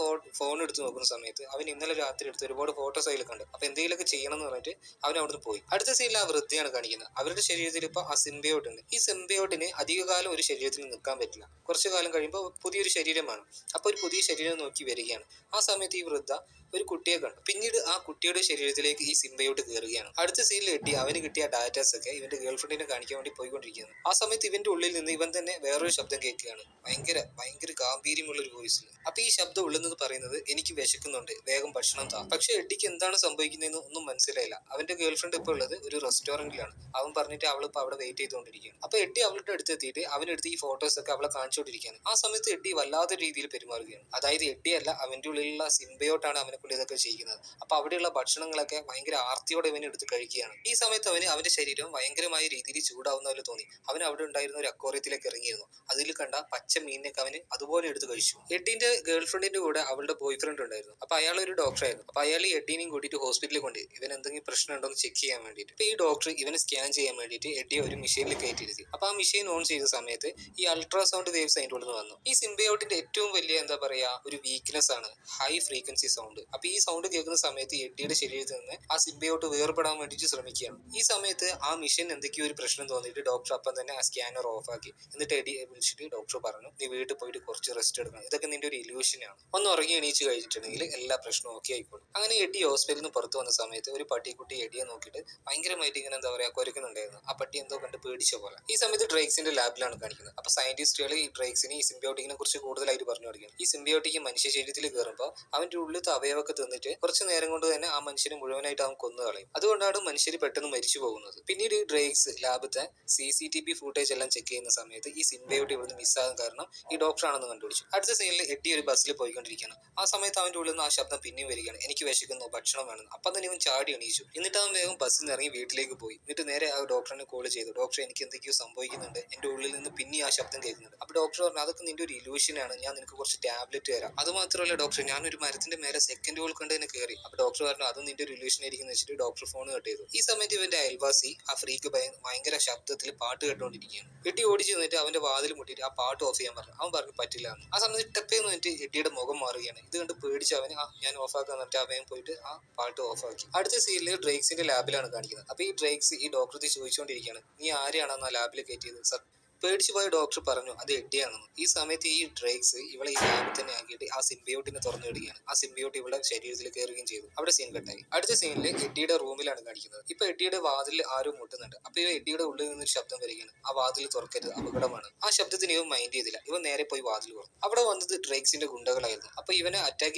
ഫോൺ എടുത്ത് നോക്കുന്ന സമയത്ത് അവൻ ഇന്നലെ രാത്രി എടുത്ത് ഒരുപാട് ഫോട്ടോസ് അതിൽ കണ്ടു. അപ്പൊ എന്തെങ്കിലുമൊക്കെ ചെയ്യണം എന്ന് പറഞ്ഞിട്ട് അവൻ അവിടുന്ന് പോയി. അടുത്ത സീനിൽ ആ വൃദ്ധയാണ് കാണിക്കുന്നത്. അവരുടെ ശരീരത്തിൽ ഇപ്പൊ ആ സിംബയോട്ട് ഉണ്ട്. ഈ സിംബയോട്ടിന് അധികകാലം ഒരു ശരീരത്തിൽ നിൽക്കാൻ പറ്റില്ല. കുറച്ചു കാലം കഴിയുമ്പോൾ പുതിയൊരു ശരീരമാണ്. അപ്പൊ ഒരു പുതിയ ശരീരം നോക്കി വരികയാണ്. ആ സമയത്ത് ഈ വൃദ്ധ ഒരു കുട്ടിയെ കണ്ടു. പിന്നീട് ആ കുട്ടിയുടെ ശരീരത്തിലേക്ക് ഈ സിംബയോട്ട് കയറുകയാണ്. അടുത്ത സീനിൽ എട്ടി അവന് കിട്ടിയ ഡാറ്റാസ് ഒക്കെ ഇവന്റെ ഗേൾഫ്രണ്ടിനെ കാണിക്കാൻ വേണ്ടി പോയിക്കൊണ്ടിരിക്കുകയാണ്. ആ സമയത്ത് ഇവന്റെ ഉള്ളിൽ നിന്ന് ഇവൻ തന്നെ വേറൊരു ശബ്ദം കേൾക്കുകയാണ്. ഭയങ്കര ഭയങ്കര ഗാംഭീര്യമുള്ള ഒരു വോയിസിൽ. അപ്പൊ ഈ ശബ്ദം ഉള്ളുന്നത് പറയുന്നത് എനിക്ക് വിശക്കുന്നുണ്ട്, വേഗം ഭക്ഷണം താ. പക്ഷെ എഡ്ഡിക്ക് എന്താണ് സംഭവിക്കുന്നതെന്ന് ഒന്നും മനസ്സിലായില്ല. അവന്റെ ഗേൾഫ്രണ്ട് ഇപ്പോൾ ഉള്ളത് ഒരു റെസ്റ്റോറന്റിലാണ്. അവൻ പറഞ്ഞിട്ട് അവളിപ്പോ അവിടെ വെയിറ്റ് ചെയ്തുകൊണ്ടിരിക്കുകയാണ്. അപ്പൊ എഡ്ഡി അവളുടെ അടുത്തെത്തിയിട്ട് അവനെടുത്ത് ഈ ഫോട്ടോസ് ഒക്കെ അവളെ കാണിച്ചുകൊണ്ടിരിക്കുകയാണ്. ആ സമയത്ത് എഡ്ഡി വല്ലാത്ത രീതിയിൽ പെരുമാറുകയാണ്. അതായത് എഡ്ഡി അല്ല, അവന്റെ ഉള്ളിലുള്ള സിംബയോട്ടാണ് അവനെ കൊണ്ട് ഇതൊക്കെ ചെയ്യുന്നത്. അപ്പൊ അവിടെയുള്ള ഭക്ഷണങ്ങളൊക്കെ ഭയങ്കര ആർത്തിയോടെ അവൻ എടുത്ത് കഴിക്കുകയാണ്. ഈ സമയത്ത് അവന്റെ ശരീരം ഭയങ്കരമായ രീതിയിൽ ചൂടാവുന്ന പോലെ തോന്നി. അവൻ അവിടെ ഉണ്ടായിരുന്ന ഒരു അക്വേറിയത്തിലേക്ക് ഇറങ്ങിയിരുന്നു. അതിൽ കണ്ട പച്ച മീനിനൊക്കെ അവന് അതുപോലെ എടുത്ത് കഴിച്ചു. എഡ്ഡിന്റെ ഗേൾഫ്രണ്ടിന്റെ കൂടെ അവളുടെ ബോയ് ഫ്രണ്ട് ഉണ്ടായിരുന്നു. അപ്പൊ അയാൾ ഒരു ഡോക്ടറായിരുന്നു. അപ്പൊ അയാൾ എഡ്ഡിനെയും കൂട്ടിയിട്ട് ഹോസ്പിറ്റലിൽ കൊണ്ട് ഇവൻ എന്തെങ്കിലും പ്രശ്നം ഉണ്ടോ എന്ന് ചെക്ക് ചെയ്യാൻ വേണ്ടിയിട്ട്. അപ്പൊ ഈ ഡോക്ടർ ഇവനെ സ്കാൻ ചെയ്യാൻ വേണ്ടിയിട്ട് എഡ്ഡിയെ ഒരു മെഷീനിൽ കയറ്റിയിരുത്തി. അപ്പൊ ആ മെഷീൻ ഓൺ ചെയ്ത സമയത്ത് ഈ അൾട്രാസൗണ്ട് വേവ്സ് അതിൻ്റെ ഉള്ളിൽ നിന്ന് വന്നു. ഈ സിംബയോട്ടിന്റെ ഏറ്റവും വലിയ എന്താ പറയാ ഒരു വീക്ക്നെസ് ആണ് ഹൈ ഫ്രീക്വൻസി സൗണ്ട്. അപ്പൊ ഈ സൗണ്ട് കേൾക്കുന്ന സമയത്ത് എഡ്ഡിയുടെ ശരീരത്തിൽ നിന്ന് ആ സിംബയോട്ട് വേർപെടാൻ വേണ്ടിയിട്ട് ശ്രമിക്കുകയാണ്. ഈ സമയത്ത് ആ മെഷീൻ എന്തൊക്കെയോ ഒരു പ്രശ്നം തോന്നിയിട്ട് ഡോക്ടർ അപ്പം തന്നെ ആ സ്കാനർ ഓഫ് ആക്കി. എന്നിട്ട് എഡ്ഡിയെ വിളിച്ചിട്ട് ഡോക്ടർ പറഞ്ഞു നീ വീട്ടിൽ പോയിട്ട് കുറച്ച് റെസ്റ്റ് എടുക്കണം, ഇതൊക്കെ നിന്റെ ഒരു ഇല്യൂഷനാണ്, ഒന്ന് ഉറങ്ങി എണീച്ച് കഴിഞ്ഞിട്ടുണ്ടെങ്കിൽ എല്ലാ പ്രശ്നവും ഓക്കെ ആയിക്കോളും. അങ്ങനെ എഡ്ഡി ഹോസ്പിറ്റലിൽ നിന്ന് പുറത്ത് വന്ന സമയത്ത് ഒരു പട്ടിക്കുട്ടി എഡ്ഡിയെ നോക്കിയിട്ട് ഭയങ്കരമായിട്ട് ഇങ്ങനെ എന്താ പറയാ കുരക്കുന്നുണ്ടായിരുന്നു. ആ പട്ടി എന്തോ കണ്ട് പേടിച്ച പോലെ. ഈ സമയത്ത് ഡ്രേക്സിന്റെ ലാബിലാണ് കാണിക്കുന്നത്. അപ്പൊ സയന്റിസ്റ്റുകൾ ഈ ഡ്രേക്സിനെ ഈ സിംബയോട്ടിക്കിനെ കുറിച്ച് കൂടുതലായിട്ട് പറഞ്ഞു തുടങ്ങിയാണ്. ഈ സിംബയോട്ടിക്ക് മനുഷ്യ ശരീരത്തിൽ കയറുമ്പോൾ അവന്റെ ഉള്ളിലത്തെ അവയവൊക്കെ തിന്നിട്ട് കുറച്ച് നേരം കൊണ്ട് തന്നെ ആ മനുഷ്യനെ മുഴുവനായിട്ട് അവൻ കൊന്നു കളയും. അതുകൊണ്ടാണ് മനുഷ്യർ പെട്ടെന്ന് മരിച്ചു പോകുന്നത്. പിന്നീട് ഈ ഡ്രേക്സ് ലാബത്തെ CCTV ഫുട്ടേജ് എല്ലാം ചെക്ക് ചെയ്യുന്ന സമയത്ത് ഈ സിംബയോട്ട് ഇവിടുന്ന് മിസ്സാകാൻ കാരണം ഈ ഡോക്ടറാണെന്ന് കണ്ടുപിടിച്ചു. അടുത്ത സീനിൽ എഡ്ഡി ഒരു ബസ്സിൽ പോയിക്കൊണ്ടിരിക്കുകയാണ്. ആ സമയത്ത് അവന്റെ ഉള്ളിൽ നിന്ന് ആ ശബ്ദം പിന്നെയും വരികയാണ്, എനിക്ക് വിശക്കുന്നു, ഭക്ഷണം വേണം. അപ്പം തന്നെ ഇവൻ ചാടി എണീച്ചു. എന്നിട്ട് അവൻ വേഗം ബസ്സിൽ നിന്ന് ഇറങ്ങി വീട്ടിലേക്ക് പോയി. എന്നിട്ട് നേരെ ആ ഡോക്ടറിനെ കോൾ ചെയ്തു. ഡോക്ടർ എനിക്ക് എന്തൊക്കെയോ സംഭവിക്കുന്നുണ്ട്, എന്റെ ഉള്ളിൽ നിന്ന് പിന്നെ ആ ശബ്ദം കേൾക്കുന്നുണ്ട്. അപ്പൊ ഡോക്ടർ പറഞ്ഞു അതൊക്കെ നിന്റെ ഒരു ഇല്യൂഷനാണ്, ഞാൻ നിനക്ക് കുറച്ച് ടാബ്ലറ്റ് തരാം. അത് മാത്രമല്ല ഡോക്ടർ, ഞാനൊരു മരത്തിന്റെ മേലെ സെക്കൻഡുകൾ കൊണ്ട് തന്നെ കയറി. അപ്പൊ ഡോക്ടർ പറഞ്ഞു അതും നിന്റെ ഒരു ഇല്യൂഷൻ ആയിരിക്കും വെച്ചിട്ട് ഡോക്ടർ ഫോൺ കട്ട് ചെയ്തു. ഈ സമയത്ത് ഇവന്റെ അയൽവാസി ആ ഫ്രീക്ക് ഭയങ്കര ശബ്ദത്തിൽ പാട്ട് കേട്ടോണ്ടിരിക്കുകയാണ്. എഡ്ഡി ഓടിച്ചു നിന്നിട്ട് അവന്റെ വാതിൽ മുട്ടിയിട്ട് ആ പാട്ട് ഓഫ് ചെയ്യാൻ പറഞ്ഞു. അവൻ പറഞ്ഞു പറ്റില്ല. ആ സമയത്ത് ടെപ്പേന്ന് എന്നിട്ട് എഡ്ഡിയുടെ മുഖം മാറുകയാണ്. ഇത് കണ്ട് പേടിച്ച് അവന് ഞാൻ ഓഫ് ആക്കാൻ പറഞ്ഞിട്ട് അവൻ പോയിട്ട് ആ പാട്ട് ഓഫ് ആക്കി. അടുത്ത സീനിൽ ഡ്രേക്സിന്റെ ലാബിലാണ് കാണിക്കുന്നത്. അപ്പൊ ഈ ഡ്രേക്സ് ഈ ഡോക്ടറെ ചോദിച്ചുകൊണ്ടിരിക്കുകയാണ് നീ ആരെയാണെന്ന് ആ ലാബിൽ കയറ്റിയത്. പേടിച്ചു പോയ ഡോക്ടർ പറഞ്ഞു അത് എഡ്ഡിയാണെന്ന്. ഈ സമയത്ത് ഈ ഡ്രേക്സ് ഇവളെ ഈ ലാബിൽ തന്നെ ആക്കിയിട്ട് ആ സിംബയോട്ടിനെ തുറന്നു വിടുകയാണ്. ആ സിംബയോട്ട് ഇവളുടെ ശരീരത്തിൽ കയറുകയും ചെയ്തു. അവിടെ സീൻ കട്ടായി. അടുത്ത സീനിൽ എഡ്ഡിയുടെ റൂമിലാണ് കാണിക്കുന്നത്. ഇപ്പൊ എഡ്ഡിയുടെ വാതിൽ ആരോ മുട്ടുന്നുണ്ട്. അപ്പൊ ഇവ എഡ്ഡിയുടെ ഉള്ളിൽ നിന്നൊരു ശബ്ദം വരികയാണ്, ആ വാതിൽ തുറക്കരുത്, അപകടമാണ്. ആ ശബ്ദത്തിന് ഇവൻ മൈൻഡ് ചെയ്തില്ല. ഇവൻ നേരെ പോയി വാതിൽ തുറന്നു. അവിടെ വന്നത് ഡ്രേക്സിന്റെ ഗുണ്ടകളായിരുന്നു. അപ്പൊ ഇവനെ അറ്റാക്ക്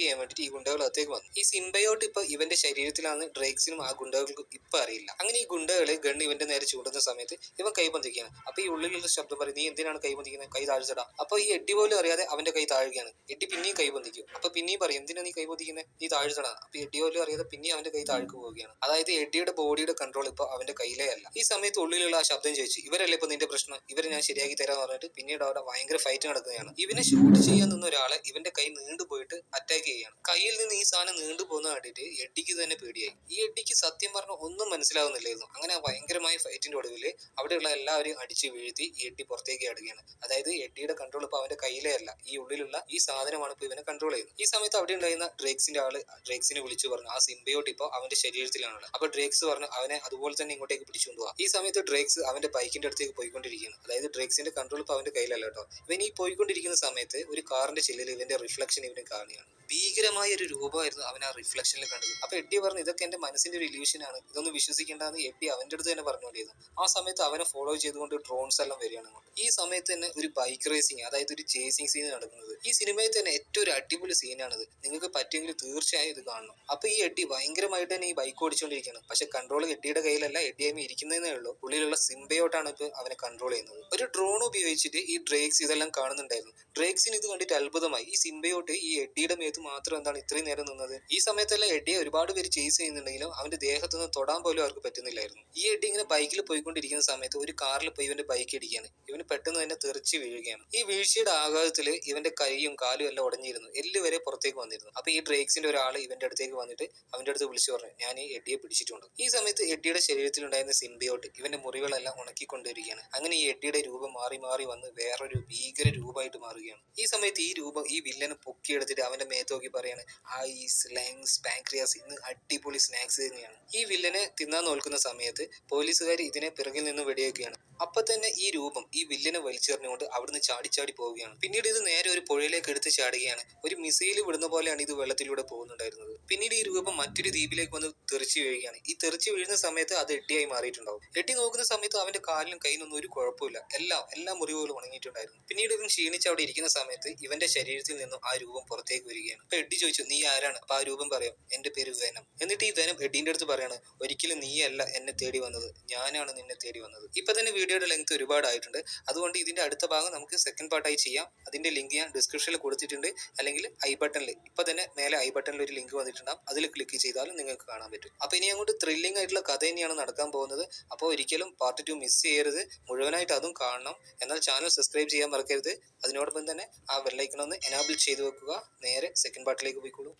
ചെയ്യാൻ വേണ്ടിയിട്ട് ഈ ഗുണ്ടകൾ അകത്തേക്ക് വന്നു. ഈ സിംബയോട്ട് ഇപ്പൊ ഇവന്റെ ശരീരത്തിലാണ് ഡ്രേക്സിനും ആ ഗുണ്ടകൾക്കും ഇപ്പൊ അറിയില്ല. അങ്ങനെ ഈ ഗുണ്ടകള് ഗണ്ണ് ഇവന്റെ നേരെ ചൂണ്ടുന്ന സമയത്ത് ഇവൻ കൈബന്ധിക്കുകയാണ്. അപ്പൊ ഈ ഉള്ളിലുള്ള ശബ്ദം പറയും നീ എന്തിനാണ് കൈ ബന്ധിക്കുന്നത്, കൈ താഴ്ചടാ. അപ്പൊ ഈ എഡ്ഡി പോലും അറിയാതെ അവന്റെ കൈ താഴുകയാണ്. എഡ്ഡി പിന്നെയും കൈ ബന്ധിക്കും. അപ്പൊ പിന്നെയും പറയും എന്തിനാ നീ കൈ ബന്ധിക്കുന്നത്, നീ താഴ്ചടാ. അപ്പൊ എഡ്ഡി പോലും അറിയാതെ പിന്നെയും അവന്റെ കൈ താഴ്ക്ക് പോവുകയാണ്. അതായത് എഡ്ഡിയുടെ ബോഡിയുടെ കൺട്രോൾ ഇപ്പൊ അവന്റെ കയ്യിലേ അല്ല. ഈ സമയത്ത് ഉള്ളിലുള്ള ആ ശബ്ദം ചോദിച്ചു ഇവരല്ലേ ഇപ്പൊ നിന്റെ പ്രശ്നം, ഇവരെ ഞാൻ ശരിയാക്കി തരാന്ന് പറഞ്ഞിട്ട് പിന്നീട് അവിടെ ഭയങ്കര ഫൈറ്റ് നടക്കുകയാണ്. ഇവനെ ഷൂട്ട് ചെയ്യാൻ നിന്ന ഒരാളെ ഇവന്റെ കൈ നീണ്ടുപോയിട്ട് അറ്റാക്ക് ചെയ്യുകയാണ്. കയ്യിൽ നിന്ന് ഈ സാധനം നീണ്ടു പോകുന്ന കണ്ടിട്ട് എഡ്ഡിക്ക് തന്നെ പേടിയായി. ഈ എഡ്ഡിക്ക് സത്യം പറഞ്ഞ ഒന്നും മനസ്സിലാവുന്നില്ലായിരുന്നു. അങ്ങനെ ഭയങ്കരമായ ഫൈറ്റിന്റെ ഒടുവിൽ അവിടെയുള്ള എല്ലാവരെയും അടിച്ചു വീഴ്ത്തി ഈ എഡ്ഡി പുറത്തേക്ക് ആടുകയാണ്. അതായത് എഡ്ഡിയുടെ കൺട്രോൾ ഇപ്പൊ അവന്റെ കയ്യിലേ അല്ല, ഈ ഉള്ളിലുള്ള ഈ സാധനമാണ് ഇപ്പൊ ഇവനെ കൺട്രോൾ ചെയ്യുന്നത്. ഈ സമയത്ത് അവിടെ ഉണ്ടായിരുന്ന ഡ്രേക്സിന്റെ ആള് ഡ്രേക്സിനെ വിളിച്ചു പറഞ്ഞു ആ സിംബയോട്ട് ഇപ്പൊ അവന്റെ ശരീരത്തിലാണുള്ളത്. അപ്പൊ ഡ്രേക്സ് പറഞ്ഞു അവനെ അതുപോലെ തന്നെ ഇങ്ങോട്ടേക്ക് പിടിച്ചുകൊണ്ട് പോവാ. ഈ സമയത്ത് ഡ്രേക്സ് അവന്റെ ബൈക്കിന്റെ അടുത്തേക്ക് പോയിക്കൊണ്ടിരിക്കുകയാണ്. അതായത് ഡ്രേക്സിന്റെ കൺട്രോൾ ഇപ്പൊ അവന്റെ കയ്യിലല്ല കേട്ടോ. ഇവൻ ഈ പോയിക്കൊണ്ടിരിക്കുന്ന സമയത്ത് ഒരു കാറിന്റെ ചില്ലിൽ ഇവന്റെ റിഫ്ലക്ഷൻ ഇവനെ കാണുകയാണ്. ഭീകരമായ ഒരു രൂപമായിരുന്നു അവൻ ആ റിഫ്ലക്ഷനിൽ കണ്ടത്. അപ്പൊ എഡ്ഡി പറഞ്ഞു ഇതൊക്കെ എന്റെ മനസ്സിന്റെ ഒരു ഇല്യൂഷനാണ്, ഇതൊന്നും വിശ്വസിക്കേണ്ടെന്ന് എഡ്ഡി അവന്റെ അടുത്ത് തന്നെ പറഞ്ഞുകൊണ്ടിരുന്നു. ആ സമയത്ത് അവനെ ഫോളോ ചെയ്തുകൊണ്ട് ഡ്രോൺസ് എല്ലാം വരികയാണ്. ഈ സമയത്ത് തന്നെ ഒരു ബൈക്ക് റേസിംഗ്, അതായത് ഒരു ചേസിംഗ് സീൻ നടക്കുന്നത്. ഈ സിനിമയിൽ തന്നെ ഏറ്റവും എന്തൊരു അടിപൊളി സീനാണിത്. നിങ്ങൾക്ക് പറ്റുമെങ്കിൽ തീർച്ചയായും ഇത് കാണണം. അപ്പൊ ഈ എഡ്ഡി ഭയങ്കരമായിട്ട് തന്നെ ഈ ബൈക്ക് ഓടിച്ചുകൊണ്ടിരിക്കുകയാണ്. പക്ഷെ കൺട്രോൾ എഡ്ഡിയുടെ കയ്യിലല്ല, എഡ്ഡി ആയി ഇരിക്കുന്നതേ ഉള്ളൂ. ഉള്ളിലുള്ള സിംബയോട്ടാണ് ഇപ്പൊ അവനെ കൺട്രോൾ ചെയ്യുന്നത്. ഒരു ഡ്രോൺ ഉപയോഗിച്ചിട്ട് ഈ ഡ്രേക്സ് ഇതെല്ലാം കാണുന്നുണ്ടായിരുന്നു. ഡ്രേക്സിന് ഇത് കണ്ടിട്ട് അത്ഭുതമായി. ഈ സിംബയോട്ട് ഈ എഡ്ഡിയുടെ മേത്ത് മാത്രം എന്താണ് ഇത്രയും നേരം നിന്നത്? ഈ സമയത്തെല്ലാം എഡ്ഡിയെ ഒരുപാട് പേര് ചേസ് ചെയ്യുന്നുണ്ടെങ്കിലും അവന്റെ ദേഹത്തൊന്നും തൊടാൻ പോലും അവർക്ക് പറ്റുന്നില്ലായിരുന്നു. ഈ എഡ്ഡി ഇങ്ങനെ ബൈക്കിൽ പോയിക്കൊണ്ടിരിക്കുന്ന സമയത്ത് ഒരു കാറിൽ പോയി ഇവന്റെ ബൈക്ക് ഇടിക്കുകയാണ്. ഇവന് പെട്ടെന്ന് തന്നെ തെറിച്ച് വീഴുകയാണ്. ഈ വീഴ്ചയുടെ ആഘാതത്തിൽ ഇവന്റെ കൈയും കാലും എല്ലാം ഉടഞ്ഞിരുന്നു. എല്ല് വരെ പുറത്തേക്ക് വന്നിരുന്നു. അപ്പൊ ഈ ഡ്രേക്സിന്റെ ഒരാൾ ഇവന്റെ അടുത്തേക്ക് വന്നിട്ട് അവന്റെ അടുത്ത് വിളിച്ചു പറഞ്ഞു, ഞാൻ ഈ എഡ്ഡിയെ പിടിച്ചിട്ടുണ്ട്. ഈ സമയത്ത് എഡ്ഡിയുടെ ശരീരത്തിൽ ഉണ്ടായിരുന്ന സിംബിയോട്ട് ഇവന്റെ മുറിവുകളെല്ലാം ഉണക്കിക്കൊണ്ടിരിക്കുകയാണ്. അങ്ങനെ ഈ എഡ്ഡിയുടെ രൂപം മാറി മാറി വന്ന് വേറൊരു ഭീകര രൂപമായിട്ട് മാറുകയാണ്. ഈ സമയത്ത് ഈ രൂപം ഈ വില്ലനെ പൊക്കിയെടുത്തിട്ട് അവന്റെ മേത്ത് നോക്കി പറയാണ്, ഐസ് ലങ്സ് പാൻക്രിയാസ് ഇന്ന് അടിപൊളി സ്നാക്സ് തന്നെയാണ്. ഈ വില്ലനെ തിന്നാൻ നോക്കുന്ന സമയത്ത് പോലീസുകാർ ഇതിനെ പിറകിൽ നിന്ന് വെടിവെക്കുകയാണ്. അപ്പൊ തന്നെ ഈ രൂപം ഈ വില്ലനെ വലിച്ചെറിഞ്ഞുകൊണ്ട് അവിടുന്ന് ചാടി പോവുകയാണ്. പിന്നീട് ഇത് നേരെ ഒരു പുഴയിലേക്ക് എടുത്ത് ചാടുകയാണ്. ഒരു മിസൈൽ വിടുന്ന പോലെയാണ് ഇത് വെള്ളത്തിലൂടെ പോകുന്നുണ്ടായിരുന്നത്. പിന്നീട് ഈ രൂപം മറ്റൊരു ദ്വീപിലേക്ക് വന്ന് തെറിച്ചു വീഴുകയാണ്. ഈ തെറിച്ചു വീഴുന്ന സമയത്ത് അത് എഡ്ഡിയായി മാറിയിട്ടുണ്ടാവും. എഡ്ഡി നോക്കുന്ന സമയത്ത് അവന്റെ കാലിലും കയ്യിലൊന്നും ഒരു കുഴപ്പമില്ല. എല്ലാ മുറിവുകളും ഉണങ്ങിയിട്ടുണ്ടായിരുന്നു. പിന്നീട് ഇവൻ ക്ഷീണിച്ച് അവിടെ ഇരിക്കുന്ന സമയത്ത് ഇവന്റെ ശരീരത്തിൽ നിന്നും ആ രൂപം പുറത്തേക്ക് വരികയാണ്. അപ്പൊ എഡ്ഡി ചോദിച്ചു, നീ ആരാണ്? അപ്പൊ ആ രൂപം പറയാം, എന്റെ പേര് വെനം. എന്നിട്ട് ഈ വെനം എഡ്ഡിന്റെ അടുത്ത് പറയാണ്, ഒരിക്കലും നീയല്ല എന്നെ തേടി വന്നത്, ഞാനാണ് നിന്നെ തേടി വന്നത്. ഇപ്പൊ തന്നെ വീഡിയോയുടെ ലെങ്ത് ഒരുപാടായിട്ടുണ്ട്. അതുകൊണ്ട് ഇതിന്റെ അടുത്ത ഭാഗം നമുക്ക് സെക്കൻഡ് പാർട്ടായി ചെയ്യാം. അതിന്റെ ലിങ്ക് ഞാൻ ഡിസ്ക്രിപ്ഷനിൽ കൊടുത്തിട്ടുണ്ട്, അല്ലെങ്കിൽ ഐ ബട്ടണിൽ ഇപ്പൊ തന്നെ മേലെ ഐ ബട്ടണിൽ ഒരു ലിങ്ക് വന്നിട്ടുണ്ടാകും. അതിൽ ക്ലിക്ക് ചെയ്താലും നിങ്ങൾക്ക് കാണാൻ പറ്റും. അപ്പൊ ഇനി അങ്ങോട്ട് ത്രില്ലിംഗ് ആയിട്ടുള്ള കഥ തന്നെയാണ് നടക്കാൻ പോകുന്നത്. അപ്പോൾ ഒരിക്കലും പാർട്ട് 2 മിസ് ചെയ്യരുത്. മുഴുവനായിട്ട് അതും കാണണം. എന്നാൽ ചാനൽ സബ്സ്ക്രൈബ് ചെയ്യാൻ മറക്കരുത്. അതിനോടൊപ്പം തന്നെ ആ ബെല്ലൈക്കൺ ഒന്ന് എനാബിൾ ചെയ്ത് വെക്കുക. നേരെ സെക്കൻഡ് പാർട്ടിലേക്ക് പോയിക്കോളൂ.